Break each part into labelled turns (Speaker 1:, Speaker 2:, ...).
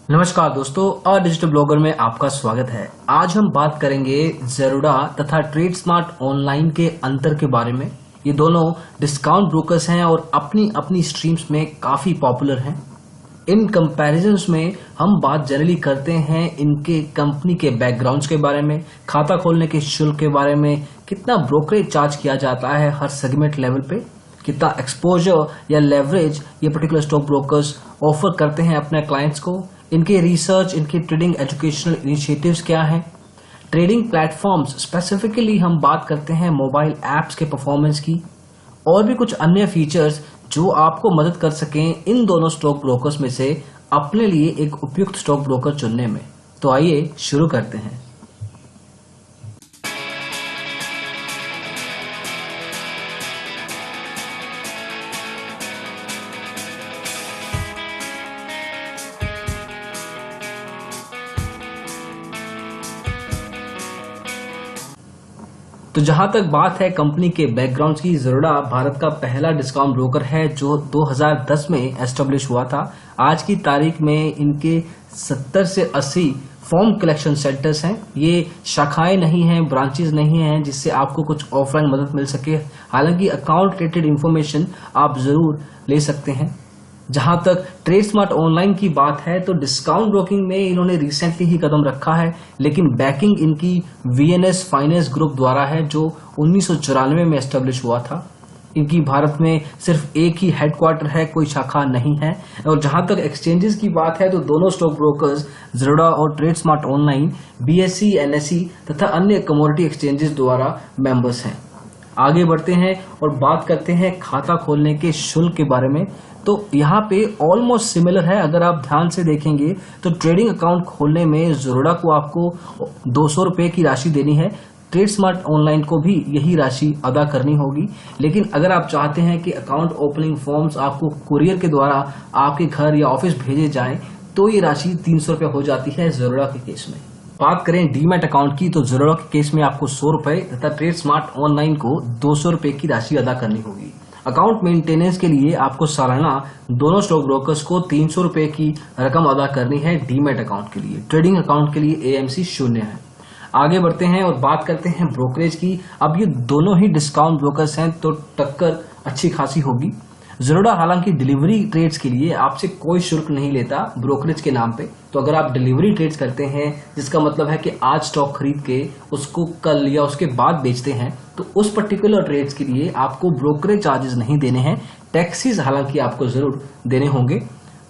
Speaker 1: नमस्कार दोस्तों, a digital blogger में आपका स्वागत है। आज हम बात करेंगे ज़ेरोडा तथा ट्रेड स्मार्ट ऑनलाइन के अंतर के बारे में। ये दोनों डिस्काउंट ब्रोकर्स हैं और अपनी अपनी स्ट्रीम्स में काफी पॉपुलर हैं। इन कंपैरिजंस में हम बात जनरली करते हैं इनके कंपनी के बैकग्राउंड्स के बारे में, खाता खोलने के शुल्क के बारे में, कितना ब्रोकरेज चार्ज किया जाता है हर सेगमेंट लेवल पे, कितना एक्सपोजर या लेवरेज ये पर्टिकुलर स्टॉक ब्रोकर्स ऑफर करते हैं अपने क्लाइंट्स को, इनके रिसर्च, इनकी ट्रेडिंग एजुकेशनल इनिशिएटिव्स क्या हैं, ट्रेडिंग प्लेटफॉर्म्स स्पेसिफिकली हम बात करते हैं मोबाइल ऐप्स के परफॉर्मेंस की, और भी कुछ अन्य फीचर्स जो आपको मदद कर सकें इन दोनों स्टॉक ब्रोकर्स में से अपने लिए एक उपयुक्त स्टॉक ब्रोकर चुनने में। तो आइए शुरू करते हैं। तो जहां तक बात है कंपनी के बैकग्राउंड की, ज़ेरोडा भारत का पहला डिस्काउंट ब्रोकर है जो 2010 में एस्टेब्लिश हुआ था। आज की तारीख में इनके 70 से 80 फॉर्म कलेक्शन सेंटर्स हैं। ये शाखाएं नहीं हैं, ब्रांचेस नहीं हैं जिससे आपको कुछ ऑफलाइन मदद मिल सके। हालांकि अकाउंट रिलेटेड इंफॉर्मेशन आप जरूर ले सकते हैं। जहां तक ट्रेड स्मार्ट ऑनलाइन की बात है तो डिस्काउंट ब्रोकिंग में इन्होंने रिसेंटली ही कदम रखा है, लेकिन बैकिंग इनकी वीएनएस फाइनेंस ग्रुप द्वारा है जो 1994 में एस्टेब्लिश हुआ था। इनकी भारत में सिर्फ एक ही हेडक्वार्टर है, कोई शाखा नहीं है। और जहां तक एक्सचेंजेस की बात है तो दोनों स्टॉक ब्रोकर्स ज़ेरोडा और trade smart online BSE, NSE तथा अन्य कमोडिटी एक्सचेंजेस द्वारा मेंबर्स हैं। आगे बढ़ते हैं और बात करते हैं खाता खोलने के शुल्क के बारे में। तो यहाँ पे ऑलमोस्ट सिमिलर है। अगर आप ध्यान से देखेंगे तो ट्रेडिंग अकाउंट खोलने में ज़ेरोडा को आपको 200 रुपए की राशि देनी है, ट्रेड स्मार्ट ऑनलाइन को भी यही राशि अदा करनी होगी। लेकिन अगर आप चाहते हैं कि अकाउंट ओपनिंग फॉर्म्स आपको कुरियर के द्वारा आपके घर या ऑफिस भेजे जाएं तो ये राशि 300 रुपए हो जाती है ज़ेरोडा के केस में। बात करें डीमैट अकाउंट की तो ज़ेरोडा के केस में आपको 100 रुपए तथा ट्रेड स्मार्ट ऑनलाइन को 200 रुपए की राशि अदा करनी होगी। अकाउंट मेंटेनेंस के लिए आपको सालाना दोनों स्टॉक ब्रोकर्स को 300 रुपए की रकम अदा करनी है डीमैट अकाउंट के लिए। ट्रेडिंग अकाउंट के लिए एएमसी 0 है। आगे बढ़ते हैं और बात करते हैं ब्रोकरेज की। अब ये दोनों ही डिस्काउंट ब्रोकर्स हैं तो टक्कर अच्छी खासी होगी। ज़ेरोडा हालांकि डिलीवरी ट्रेड्स के लिए आपसे कोई शुल्क नहीं लेता ब्रोकरेज के नाम पे। तो अगर आप डिलीवरी ट्रेड्स करते हैं, जिसका मतलब है कि आज स्टॉक खरीद के उसको कल या उसके बाद बेचते हैं, तो उस पर्टिकुलर ट्रेड्स के लिए आपको ब्रोकरेज चार्जेस नहीं देने हैं। टैक्सेस हालांकि आपको जरूर देने होंगे।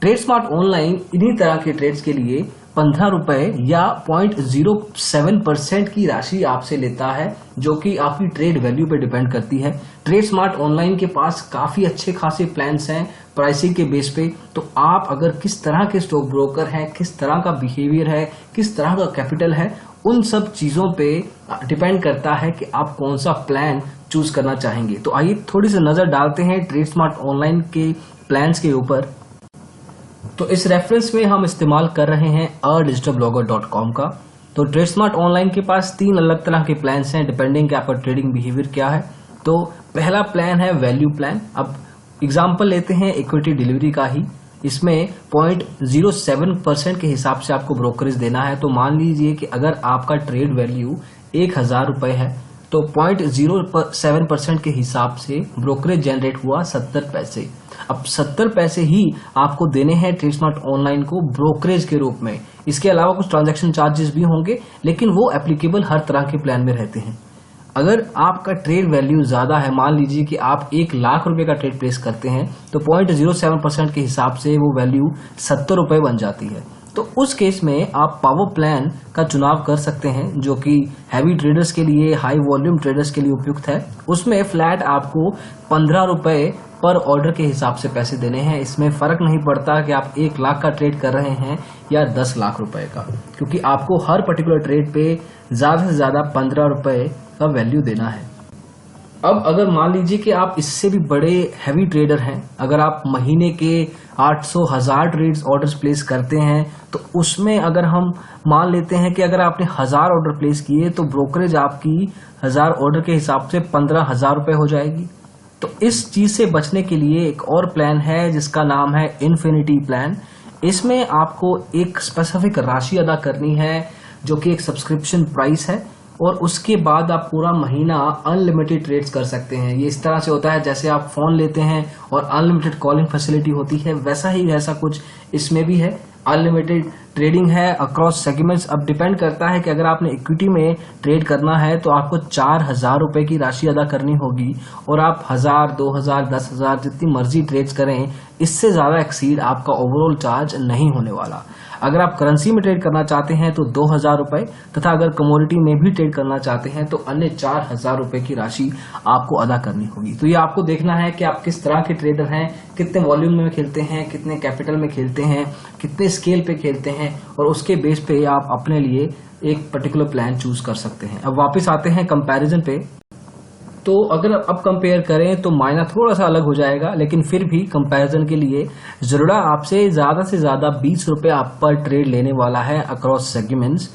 Speaker 1: ट्रेड स्मार्ट ऑनलाइन इन्हीं तरह के ट्रेड्स के लिए 15 रुपए या 0.07% की राशि आपसे लेता है, जो कि आपकी ट्रेड वैल्यू पे डिपेंड करती है। ट्रेड स्मार्ट ऑनलाइन के पास काफी अच्छे खासे प्लान्स हैं प्राइसिंग के बेस पे। तो आप अगर किस तरह के स्टॉक ब्रोकर हैं, किस तरह का बिहेवियर है, किस तरह का कैपिटल है, उन सब चीजों पे डिपेंड करता है कि आप कौन सा प्लान चूज करना चाहेंगे। तो आइए थोड़ी सी नजर डालते हैं ट्रेड स्मार्ट ऑनलाइन के प्लान्स के ऊपर। तो इस रेफरेंस में हम इस्तेमाल कर रहे हैं adigitalblogger.com का। तो ट्रेड स्मार्ट ऑनलाइन के पास 3 अलग तरह के प्लान्स हैं डिपेंडिंग कि आपका ट्रेडिंग बिहेवियर क्या है। तो पहला प्लान है वैल्यू प्लान। अब एग्जांपल लेते हैं इक्विटी डिलीवरी का ही। इसमें 0.07% के हिसाब से आपको ब्रोकरेज देना है। तो मान लीजिए कि अगर आपका ट्रेड वैल्यू 1000 रुपए है तो 0.07% के हिसाब से ब्रोकरेज जनरेट हुआ 70 पैसे। अब 70 पैसे ही आपको देने हैं ट्रेड स्मार्ट ऑनलाइन को ब्रोकरेज के रूप में। इसके अलावा कुछ ट्रांजैक्शन चार्जेस भी होंगे, लेकिन वो एप्लीकेबल हर तरह के प्लान में रहते हैं। अगर आपका ट्रेड वैल्यू ज्यादा है, मान लीजिए कि आप 1 लाख रुपए का ट्रेड प्लेस करते हैं, तो 0.07% के हिसाब से वो वैल्यू 70 रुपए बन जाती है। तो उस केस में आप पावर प्लान का चुनाव कर सकते हैं, जो कि हैवी ट्रेडर्स के लिए, हाई वॉल्यूम ट्रेडर्स के लिए उपयुक्त है। उसमें फ्लैट आपको 15 रुपए पर ऑर्डर के हिसाब से पैसे देने हैं। इसमें फर्क नहीं पड़ता कि आप 1 लाख का ट्रेड कर रहे हैं या 10 लाख रुपए का, क्योंकि आपको हर पर्टिकुलर ट्रेड पे ज्यादा से ज्यादा 15 रुपए का वैल्यू देना है। अब अगर मान लीजिए कि आप इससे भी बड़े हैवी ट्रेडर हैं, अगर आप महीने के 800-1000 ट्रेड्स ऑर्डर्स प्लेस करते हैं, तो उसमें अगर हम मान लेते हैं कि अगर आपने 1000 ऑर्डर प्लेस किए तो ब्रोकरेज आपकी 1000 ऑर्डर के हिसाब से 15,000 रुपए हो जाएगी। तो इस चीज से बचने के लिए एक और प्लान है जिसका नाम है इन्फिनिटी प्लान। इसमें आपको एक स्पेसिफिक राशि अदा करनी है जो कि एक सब्सक्रिप्शन प्राइस है, और उसके बाद आप पूरा महीना अनलिमिटेड ट्रेड्स कर सकते हैं। ये इस तरह से होता है जैसे आप फोन लेते हैं और अनलिमिटेड कॉलिंग फैसिलिटी होती है, वैसा ही ऐसा कुछ इसमें भी है। अनलिमिटेड ट्रेडिंग है अक्रॉस सेगमेंट्स। अब डिपेंड करता है कि अगर आपने इक्विटी में ट्रेड करना है तो आपको 4,000 रुपए की राशि अदा करनी होगी, और आप 1,000, 2,000, 10,000 जितनी मर्जी ट्रेड्स करें, इससे ज्यादा एक्सीड आपका ओवरऑल चार्ज नहीं होने वाला। अगर आप करेंसी में ट्रेड करना चाहते हैं तो 2,000 रुपए, तथा अगर कमोडिटी में भी ट्रेड करना चाहते हैं तो अन्य 4,000 रुपए की राशि आपको अदा करनी होगी। तो ये आपको देखना है कि आप किस तरह के ट्रेडर हैं, कितने वॉल्यूम में खेलते हैं, कितने कैपिटल में खेलते हैं, कितने स्केल पे खेलते हैं, और उसके बेस पे आप अपने लिए एक पर्टिकुलर प्लान चूज कर सकते हैं। अब वापस आते हैं कंपैरिजन पे। तो अगर अब कंपेयर करें तो मायना थोड़ा सा अलग हो जाएगा, लेकिन फिर भी कंपैरिजन के लिए ज़रूरा आपसे से ज्यादा 20 रुपए आप पर ट्रेड लेने वाला है अक्रॉस सेगमेंट्स।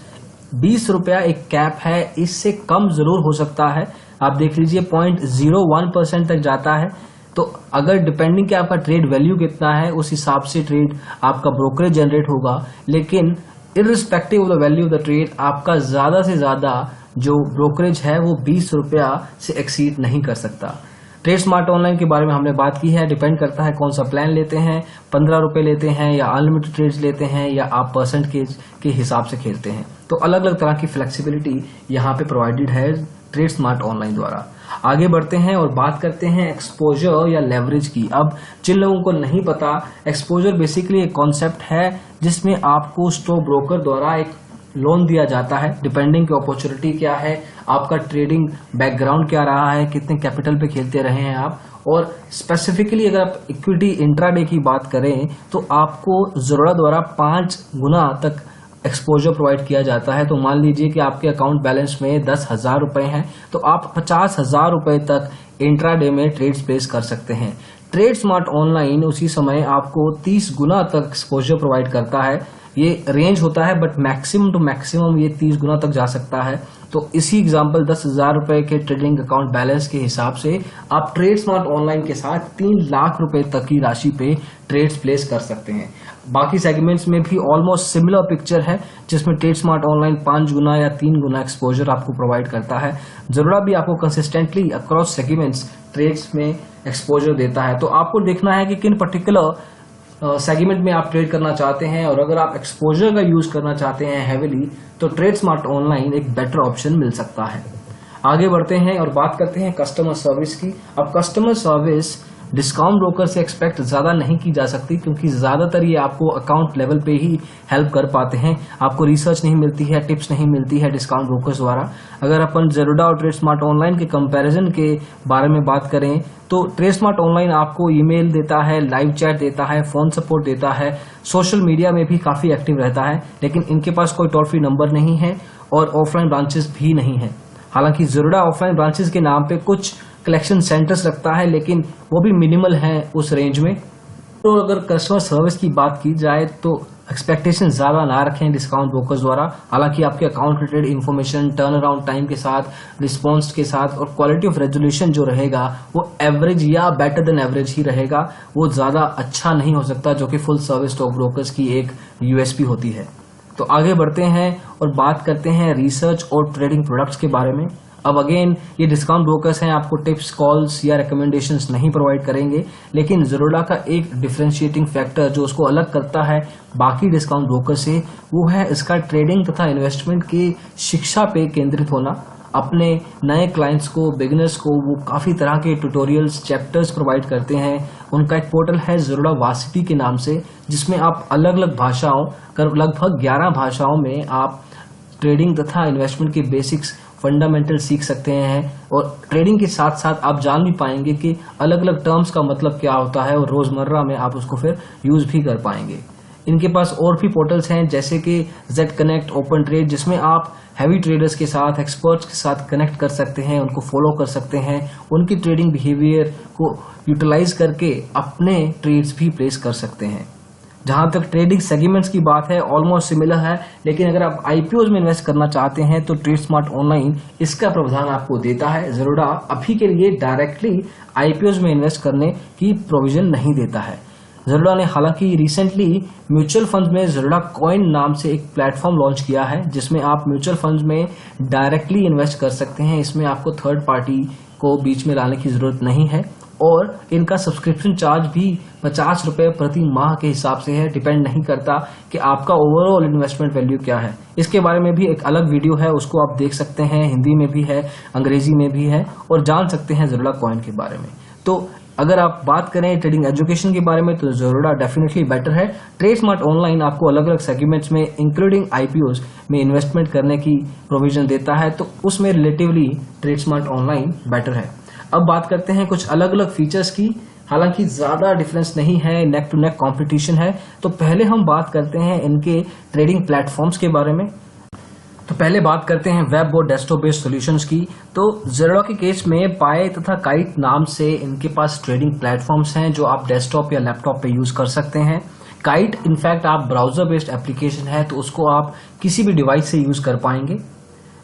Speaker 1: 20 रुपया एक कैप है, इससे कम जरूर हो सकता है। आप देख लीजिए 0.01% तक जाता है। तो अगर डिपेंडिंग कि आपका ट्रेड वैल्यू कितना है उस हिसाब से ट्रेड आपका ब्रोकरेज जनरेट होगा, लेकिन irrespective of the value of the trade आपका ज्यादा से ज्यादा जो ब्रोकरेज है वो 20 रुपया से एक्सीड नहीं कर सकता। ट्रेड स्मार्ट ऑनलाइन के बारे में हमने बात की है। डिपेंड करता है कौन सा प्लान लेते हैं, 15 रुपए लेते हैं या अनलिमिटेड ट्रेड्स लेते हैं, या आप परसेंटेज के हिसाब से खेलते हैं। तो अलग अलग तरह की फ्लेक्सिबिलिटी यहाँ पे प्रोवाइडेड है ट्रेड स्मार्ट ऑनलाइन द्वारा। आगे बढ़ते हैं और बात करते हैं एक्सपोजर या लेवरेज की। अब जिन लोगों को नहीं पता, एक्सपोजर बेसिकली एक कॉन्सेप्ट है जिसमें आपको स्टॉक ब्रोकर द्वारा एक लोन दिया जाता है। डिपेंडिंग की अपॉर्चुनिटी क्या है, आपका ट्रेडिंग बैकग्राउंड क्या रहा है, कितने कैपिटल पे खेलते रहे हैं आप, और स्पेसिफिकली अगर आप इक्विटी इंट्राडे की बात करें तो आपको ज़रूरत द्वारा 5 गुना तक एक्सपोजर प्रोवाइड किया जाता है। तो मान लीजिए कि आपके अकाउंट बैलेंस में 10,000 रुपए हैं, तो आप 50,000 रुपए तक इंट्राडे में ट्रेड्स प्लेस कर सकते हैं। ट्रेड स्मार्ट ऑनलाइन उसी समय आपको 30 गुना तक एक्सपोजर प्रोवाइड करता है। ये रेंज होता है बट मैक्सिमम टू मैक्सिमम ये 30 गुना तक जा सकता है। तो इसी एग्जांपल 10,000 रुपए के ट्रेडिंग अकाउंट बैलेंस के हिसाब से आप ट्रेड स्मार्ट ऑनलाइन के साथ 3 लाख रुपए तक की राशि पे ट्रेड्स प्लेस कर सकते हैं। बाकी सेगमेंट्स में भी ऑलमोस्ट सिमिलर पिक्चर है, जिसमें ट्रेड स्मार्ट ऑनलाइन 5 गुना या 3 गुना एक्सपोजर आपको प्रोवाइड करता है। जरूरा भी आपको कंसिस्टेंटली अक्रॉस सेगमेंट्स ट्रेड्स में एक्सपोजर देता है। तो आपको देखना है कि किन पर्टिकुलर सेगमेंट में आप ट्रेड करना चाहते हैं, और अगर आप एक्सपोजर का यूज करना चाहते हैं हेविली, तो ट्रेड स्मार्ट ऑनलाइन एक बेटर ऑप्शन मिल सकता है। आगे बढ़ते हैं और बात करते हैं कस्टमर सर्विस की। अब कस्टमर सर्विस डिस्काउंट ब्रोकर से एक्सपेक्ट ज्यादा नहीं की जा सकती, क्योंकि ज्यादातर ये आपको अकाउंट लेवल पे ही हेल्प कर पाते हैं। आपको रिसर्च नहीं मिलती है, टिप्स नहीं मिलती है डिस्काउंट ब्रोकर्स द्वारा। अगर अपन ज़ेरोडा और ट्रेड स्मार्ट ऑनलाइन के कंपैरिजन के बारे में बात करें तो ट्रेड स्मार्ट ऑनलाइन आपको ईमेल देता है, लाइव चैट देता है, फोन सपोर्ट देता है, सोशल मीडिया में भी काफी एक्टिव रहता है, लेकिन इनके पास कोई टोल फ्री नंबर नहीं है और ऑफलाइन ब्रांचेस भी नहीं है। हालांकि ज़ेरोडा ऑफलाइन ब्रांचेस के नाम पे कुछ कलेक्शन सेंटर्स रखता है, लेकिन वो भी मिनिमल है उस रेंज में। तो अगर कस्टमर सर्विस की बात की जाए तो एक्सपेक्टेशन ज्यादा ना रखें डिस्काउंट ब्रोकर्स द्वारा। हालांकि आपके account related information turn around time के साथ, रिस्पॉन्स के साथ और क्वालिटी ऑफ रेजोल्यूशन जो रहेगा वो एवरेज या बेटर देन एवरेज ही रहेगा। वो ज्यादा अच्छा नहीं हो सकता, जो कि फुल सर्विस स्टॉक ब्रोकर्स की एक यूएसपी होती है। तो आगे बढ़ते हैं और बात करते हैं रिसर्च और ट्रेडिंग प्रोडक्ट्स के बारे में। अब अगेन ये डिस्काउंट ब्रोकर्स हैं, आपको टिप्स, कॉल्स या रिकमेंडेशंस नहीं प्रोवाइड करेंगे, लेकिन ज़ेरोडा का एक डिफरेंशिएटिंग फैक्टर जो उसको अलग करता है बाकी डिस्काउंट ब्रोकर से, वो है इसका ट्रेडिंग तथा इन्वेस्टमेंट की शिक्षा पे केंद्रित होना। अपने नए क्लाइंट्स को, बिगिनर्स को वो काफ़ी तरह के ट्यूटोरियल्स, चैप्टर्स प्रोवाइड करते हैं। उनका एक पोर्टल है ज़ेरोडा वार्सिटी के नाम से, जिसमें आप अलग अलग भाषाओं, लगभग 11 भाषाओं में आप ट्रेडिंग तथा इन्वेस्टमेंट के बेसिक्स, फंडामेंटल सीख सकते हैं। और ट्रेडिंग के साथ साथ आप जान भी पाएंगे कि अलग अलग टर्म्स का मतलब क्या होता है, और रोजमर्रा में आप उसको फिर यूज भी कर पाएंगे। इनके पास और भी पोर्टल्स हैं जैसे कि जेड कनेक्ट, ओपन ट्रेड, जिसमें आप हैवी ट्रेडर्स के साथ, एक्सपर्ट्स के साथ कनेक्ट कर सकते हैं, उनको फॉलो कर सकते हैं, उनकी ट्रेडिंग बिहेवियर को यूटिलाइज करके अपने ट्रेड्स भी प्लेस कर सकते हैं। जहां तक ट्रेडिंग सेगमेंट्स की बात है ऑलमोस्ट सिमिलर है, लेकिन अगर आप आईपीओज में इन्वेस्ट करना चाहते हैं तो ट्रेड स्मार्ट ऑनलाइन इसका प्रावधान आपको देता है। ज़ेरोडा अभी के लिए डायरेक्टली आईपीओज में इन्वेस्ट करने की प्रोविजन नहीं देता है। ज़रोडा ने हालांकि रिसेंटली म्यूचुअल फंड्स में ज़रोडा कॉइन नाम से एक प्लेटफॉर्म लॉन्च किया है, जिसमें आप म्यूचुअल फंड्स में डायरेक्टली इन्वेस्ट कर सकते हैं। इसमें आपको थर्ड पार्टी को बीच में लाने की ज़रूरत नहीं है और इनका सब्सक्रिप्शन चार्ज भी 50 रुपये प्रति माह के हिसाब से है। डिपेंड नहीं करता कि आपका ओवरऑल इन्वेस्टमेंट वैल्यू क्या है। इसके बारे में भी एक अलग वीडियो है, उसको आप देख सकते हैं। हिंदी में भी है, अंग्रेजी में भी है, और जान सकते हैं ज़रोडा कॉइन के बारे में। तो अगर आप बात करें ट्रेडिंग एजुकेशन के बारे में तो ज़रोडा डेफिनेटली बेटर है। ट्रेडस्मार्ट ऑनलाइन आपको अलग अलग सेगमेंट्स में इंक्लूडिंग आईपीओज में इन्वेस्टमेंट करने की प्रोविजन देता है, तो उसमें रिलेटिवली ट्रेडस्मार्ट ऑनलाइन बेटर है। अब बात करते हैं कुछ अलग अलग फीचर्स की। हालांकि ज्यादा डिफरेंस नहीं है, नेक टू नेक कंपटीशन है। तो पहले हम बात करते हैं इनके ट्रेडिंग प्लेटफॉर्म्स के बारे में। तो पहले बात करते हैं वेब और डेस्कटॉप बेस्ड सॉल्यूशंस की। तो ज़रोडा के केस में पाई तथा काइट नाम से इनके पास ट्रेडिंग प्लेटफॉर्म्स हैं जो आप डेस्कटॉप या लैपटॉप पे यूज कर सकते हैं। काइट इनफैक्ट आप ब्राउजर बेस्ड एप्लीकेशन है तो उसको आप किसी भी डिवाइस से यूज कर पाएंगे।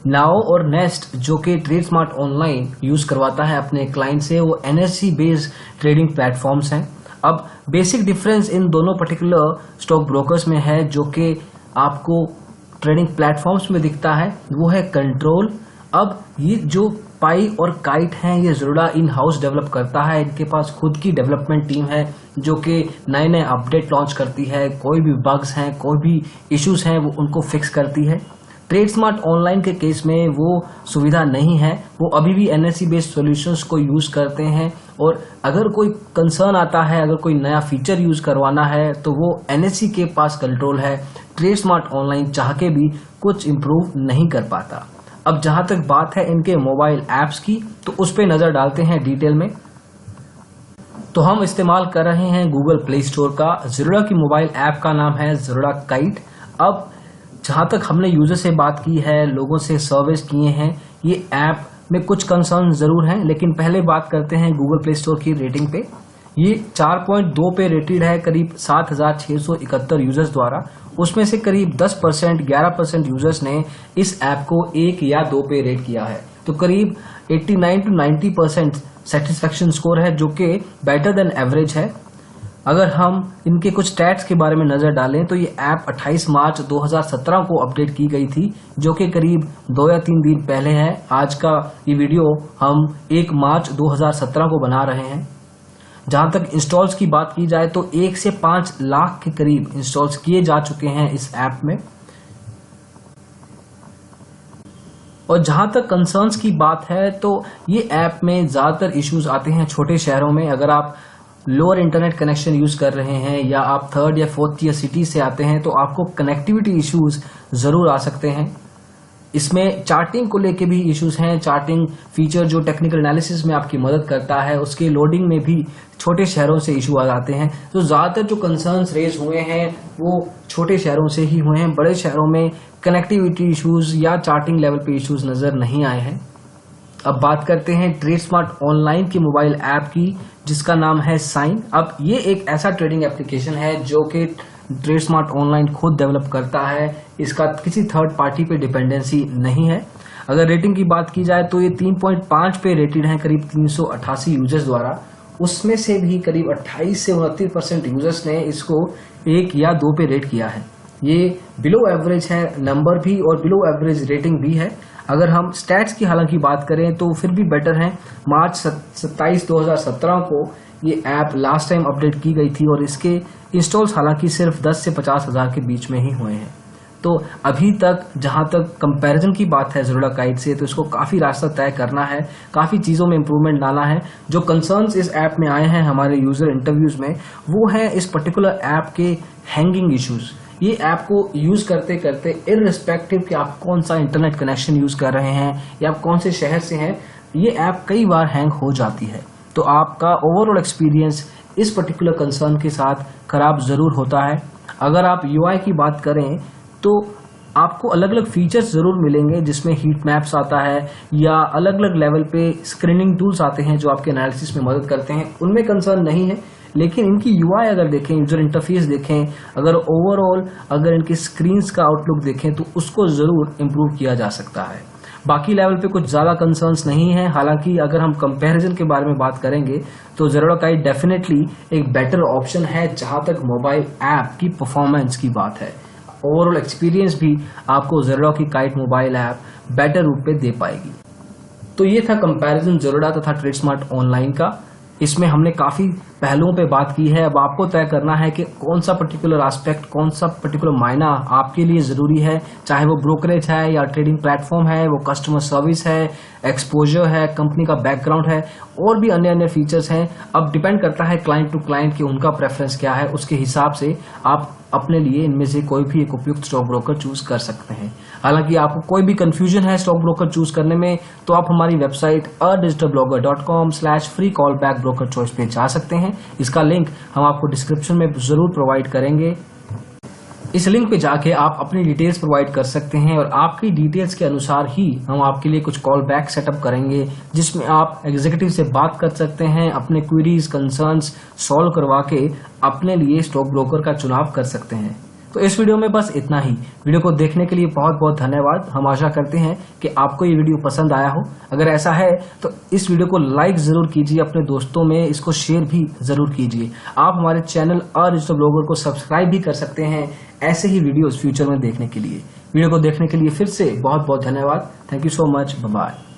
Speaker 1: नाओ और नेस्ट जो कि ट्रेडस्मार्ट ऑनलाइन यूज करवाता है अपने क्लाइंट से, वो एनएससी बेस्ड ट्रेडिंग प्लेटफॉर्म्स हैं। अब बेसिक डिफरेंस इन दोनों पर्टिकुलर स्टॉक ब्रोकर्स में है जो कि आपको ट्रेडिंग प्लेटफॉर्म्स में दिखता है, वो है कंट्रोल। अब ये जो पाई और काइट हैं ये ज़रोडा इन हाउस डेवलप करता है। इनके पास खुद की डेवलपमेंट टीम है जो कि नए नए अपडेट लॉन्च करती है। कोई भी बग्स हैं, कोई भी इश्यूज हैं, वो उनको फिक्स करती है। ट्रेडस्मार्ट ऑनलाइन के केस में वो सुविधा नहीं है, वो अभी भी एनएससी बेस्ड सॉल्यूशंस को यूज करते हैं और अगर कोई कंसर्न आता है, अगर कोई नया फीचर यूज करवाना है तो वो एनएससी के पास कंट्रोल है। ट्रेडस्मार्ट ऑनलाइन चाह के भी कुछ इम्प्रूव नहीं कर पाता। अब जहां तक बात है इनके मोबाइल ऐप्स की तो उस पर नजर डालते हैं डिटेल में। तो हम इस्तेमाल कर रहे हैं गूगल प्ले स्टोर का। ज़रोडा की मोबाइल ऐप का नाम है ज़रोडा काइट। अब जहां तक हमने यूजर से बात की है, लोगों से सर्विस किए हैं, ये ऐप में कुछ कंसर्न जरूर हैं, लेकिन पहले बात करते हैं गूगल प्ले स्टोर की रेटिंग पे। ये 4.2 पे रेटेड है करीब 7,671 यूजर्स द्वारा। उसमें से करीब 10% 11% यूजर्स ने इस ऐप को 1 या 2 पे रेट किया है। तो करीब 89 to 90% सेटिस्फेक्शन स्कोर है जो कि बेटर देन एवरेज है। अगर हम इनके कुछ स्टैट्स के बारे में नजर डालें तो ये ऐप 28 मार्च 2017 को अपडेट की गई थी, जो कि करीब 2 या 3 दिन पहले है। आज का ये वीडियो हम 1 मार्च 2017 को बना रहे हैं। जहां तक इंस्टॉल्स की बात की जाए तो 1 से 5 लाख के करीब इंस्टॉल्स किए जा चुके हैं इस ऐप में। और जहां तक कंसर्न्स की बात है तो ये ऐप में ज्यादातर इश्यूज आते हैं छोटे शहरों में। अगर आप लोअर इंटरनेट कनेक्शन यूज कर रहे हैं या आप 3rd या 4th ईयर सिटी से आते हैं तो आपको कनेक्टिविटी इश्यूज जरूर आ सकते हैं। इसमें चार्टिंग को लेके भी इश्यूज हैं। चार्टिंग फीचर जो टेक्निकल एनालिसिस में आपकी मदद करता है, उसके लोडिंग में भी छोटे शहरों से इशू आ जाते हैं। तो ज्यादातर जो कंसर्न्स रेज हुए हैं वो छोटे शहरों से ही हुए हैं। बड़े शहरों में कनेक्टिविटी इश्यूज या चार्टिंग लेवल पे इश्यूज नजर नहीं आए हैं। अब बात करते हैं ट्रेडस्मार्ट ऑनलाइन की मोबाइल ऐप की जिसका नाम है साइन। अब ये एक ऐसा ट्रेडिंग एप्लीकेशन है जो कि ट्रेडस्मार्ट ऑनलाइन खुद डेवलप करता है। इसका किसी थर्ड पार्टी पे डिपेंडेंसी नहीं है। अगर रेटिंग की बात की जाए तो ये 3.5 पे रेटेड है करीब 388 यूजर्स द्वारा। उसमें से भी करीब 28 से 29% यूजर्स ने इसको 1 या 2 पे रेट किया है। ये बिलो एवरेज है नंबर भी और बिलो एवरेज रेटिंग भी है। अगर हम स्टैट्स की हालांकि बात करें तो फिर भी बेटर है। मार्च 27 2017 को ये ऐप लास्ट टाइम अपडेट की गई थी और इसके इंस्टॉल्स हालांकि सिर्फ 10 से 50 हजार के बीच में ही हुए हैं। तो अभी तक जहां तक कंपैरिजन की बात है ज़रोडा काइट से, तो इसको काफी रास्ता तय करना है, काफी चीजों में इंप्रूवमेंट लाना है। जो कंसर्न्स इस ऐप में आए हैं हमारे यूजर इंटरव्यूज में, वो है इस पर्टिकुलर ऐप के हैंगिंग इश्यूज। ये ऐप को यूज करते करते इररिस्पेक्टिव कि आप कौन सा इंटरनेट कनेक्शन यूज कर रहे हैं या आप कौन से शहर से हैं, ये ऐप कई बार हैंग हो जाती है। तो आपका ओवरऑल एक्सपीरियंस इस पर्टिकुलर कंसर्न के साथ खराब जरूर होता है। अगर आप यूआई की बात करें तो आपको अलग अलग फीचर्स जरूर मिलेंगे जिसमें हीट मैप्स आता है या अलग अलग लेवल पे स्क्रीनिंग टूल्स आते हैं जो आपके एनालिसिस में मदद करते हैं, उनमें कंसर्न नहीं है। लेकिन इनकी यूआई अगर देखें, यूजर इंटरफेस देखें, अगर ओवरऑल अगर इनके स्क्रीन्स का आउटलुक देखें तो उसको जरूर इम्प्रूव किया जा सकता है। बाकी लेवल पे कुछ ज़्यादा कंसर्न्स नहीं है। हालांकि अगर हम कंपैरिजन के बारे में बात करेंगे तो ज़ेरोडा काइट डेफिनेटली एक बेटर ऑप्शन है जहां तक मोबाइल ऐप की परफॉर्मेंस की बात है। ओवरऑल एक्सपीरियंस भी आपको ज़ेरोडा की काइट मोबाइल ऐप बेटर रूप पे दे पाएगी। तो ये था कंपैरिजन ज़ेरोडा तथा ट्रेडस्मार्ट ऑनलाइन का। इसमें हमने काफ़ी पहलुओं पे बात की है। अब आपको तय करना है कि कौन सा पर्टिकुलर एस्पेक्ट, कौन सा पर्टिकुलर मायना आपके लिए ज़रूरी है, चाहे वो ब्रोकरेज है या ट्रेडिंग प्लेटफॉर्म है, वो कस्टमर सर्विस है, एक्सपोजर है, कंपनी का बैकग्राउंड है, और भी अन्य अन्य फीचर्स हैं। अब डिपेंड करता है क्लाइंट टू क्लाइंट कि उनका प्रेफरेंस क्या है। उसके हिसाब से आप अपने लिए इनमें से कोई भी एक उपयुक्त स्टॉक ब्रोकर चूज कर सकते हैं। हालांकि आपको कोई भी कंफ्यूजन है स्टॉक ब्रोकर चूज करने में तो आप हमारी वेबसाइट adigitalblogger.com/free-callback broker choice पे जा सकते हैं। इसका लिंक हम आपको डिस्क्रिप्शन में जरूर प्रोवाइड करेंगे। इस लिंक पे जाके आप अपनी डिटेल्स प्रोवाइड कर सकते हैं और आपकी डिटेल्स के अनुसार ही हम आपके लिए कुछ कॉल बैक सेटअप करेंगे जिसमें आप एग्जीक्यूटिव से बात कर सकते हैं, अपने क्वेरीज कंसर्न्स सॉल्व करवा के अपने लिए स्टॉक ब्रोकर का चुनाव कर सकते हैं। तो इस वीडियो में बस इतना ही। वीडियो को देखने के लिए बहुत बहुत धन्यवाद। हम आशा करते हैं कि आपको ये वीडियो पसंद आया हो। अगर ऐसा है तो इस वीडियो को लाइक जरूर कीजिए, अपने दोस्तों में इसको शेयर भी जरूर कीजिए। आप हमारे चैनल और डिजिटल ब्लॉगर को सब्सक्राइब भी कर सकते हैं ऐसे ही वीडियोस फ्यूचर में देखने के लिए। वीडियो को देखने के लिए फिर से बहुत बहुत धन्यवाद। Thank you so much. Bye bye.